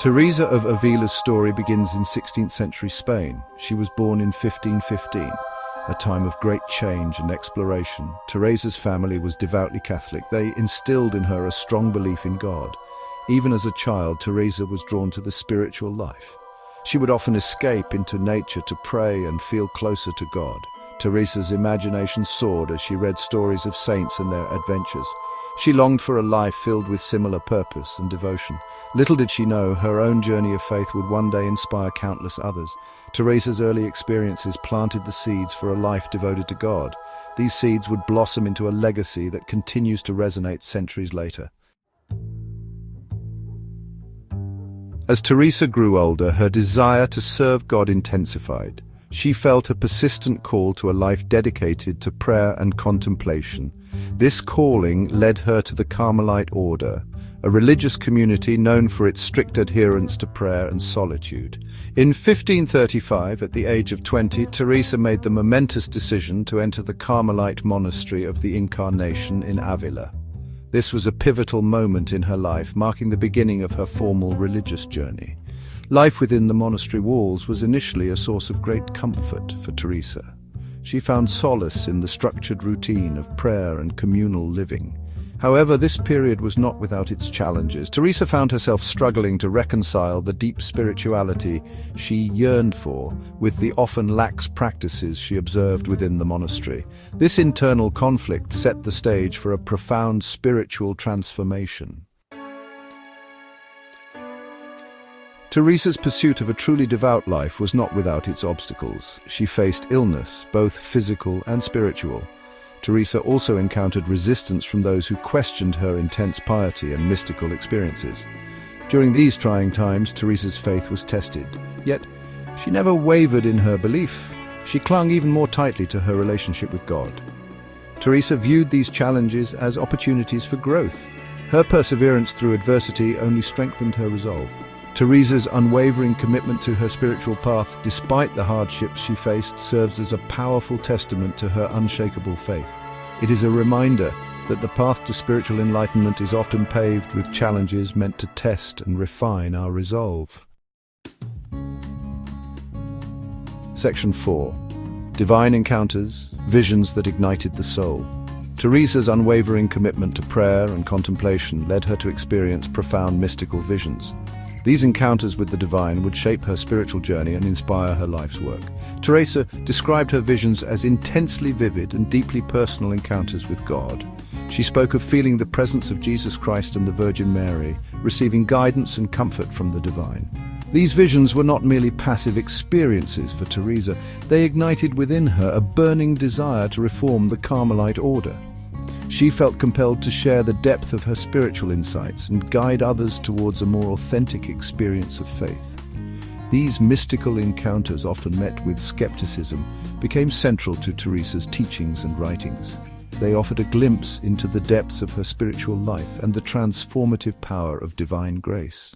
Teresa of Avila's story begins in 16th century Spain. She was born in 1515, a time of great change and exploration. Teresa's family was devoutly Catholic. They instilled in her a strong belief in God. Even as a child, Teresa was drawn to the spiritual life. She would often escape into nature to pray and feel closer to God. Teresa's imagination soared as she read stories of saints and their adventures. She longed for a life filled with similar purpose and devotion. Little did she know her own journey of faith would one day inspire countless others. Teresa's early experiences planted the seeds for a life devoted to God. These seeds would blossom into a legacy that continues to resonate centuries later. As Teresa grew older, her desire to serve God intensified. She felt a persistent call to a life dedicated to prayer and contemplation. This calling led her to the Carmelite order, a religious community known for its strict adherence to prayer and solitude. In 1535, at the age of 20, Teresa made the momentous decision to enter the Carmelite monastery of the Incarnation in Avila. This was a pivotal moment in her life, marking the beginning of her formal religious journey. Life within the monastery walls was initially a source of great comfort for Teresa. She found solace in the structured routine of prayer and communal living. However, this period was not without its challenges. Teresa found herself struggling to reconcile the deep spirituality she yearned for with the often lax practices she observed within the monastery. This internal conflict set the stage for a profound spiritual transformation. Teresa's pursuit of a truly devout life was not without its obstacles. She faced illness, both physical and spiritual. Teresa also encountered resistance from those who questioned her intense piety and mystical experiences. During these trying times, Teresa's faith was tested. Yet, she never wavered in her belief. She clung even more tightly to her relationship with God. Teresa viewed these challenges as opportunities for growth. Her perseverance through adversity only strengthened her resolve. Teresa's unwavering commitment to her spiritual path, despite the hardships she faced, serves as a powerful testament to her unshakable faith. It is a reminder that the path to spiritual enlightenment is often paved with challenges meant to test and refine our resolve. Section 4. Divine Encounters, Visions that Ignited the Soul. Teresa's unwavering commitment to prayer and contemplation led her to experience profound mystical visions. These encounters with the divine would shape her spiritual journey and inspire her life's work. Teresa described her visions as intensely vivid and deeply personal encounters with God. She spoke of feeling the presence of Jesus Christ and the Virgin Mary, receiving guidance and comfort from the divine. These visions were not merely passive experiences for Teresa. They ignited within her a burning desire to reform the Carmelite order. She felt compelled to share the depth of her spiritual insights and guide others towards a more authentic experience of faith. These mystical encounters, often met with skepticism, became central to Teresa's teachings and writings. They offered a glimpse into the depths of her spiritual life and the transformative power of divine grace.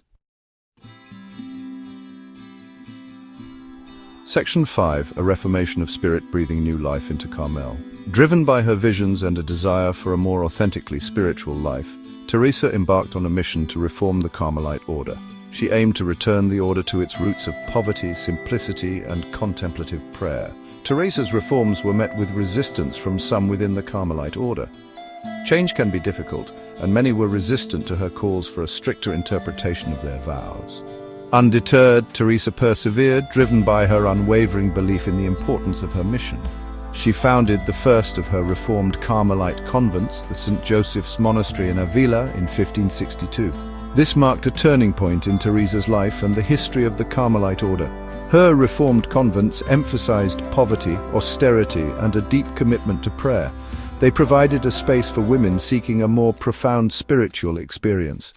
Section 5. A Reformation of Spirit breathing new life into Carmel. Driven by her visions and a desire for a more authentically spiritual life, Teresa embarked on a mission to reform the Carmelite order. She aimed to return the order to its roots of poverty, simplicity, and contemplative prayer. Teresa's reforms were met with resistance from some within the Carmelite order. Change can be difficult, and many were resistant to her calls for a stricter interpretation of their vows. Undeterred, Teresa persevered, driven by her unwavering belief in the importance of her mission. She founded the first of her reformed Carmelite convents, the St. Joseph's Monastery in Avila, in 1562. This marked a turning point in Teresa's life and the history of the Carmelite order. Her reformed convents emphasized poverty, austerity, and a deep commitment to prayer. They provided a space for women seeking a more profound spiritual experience.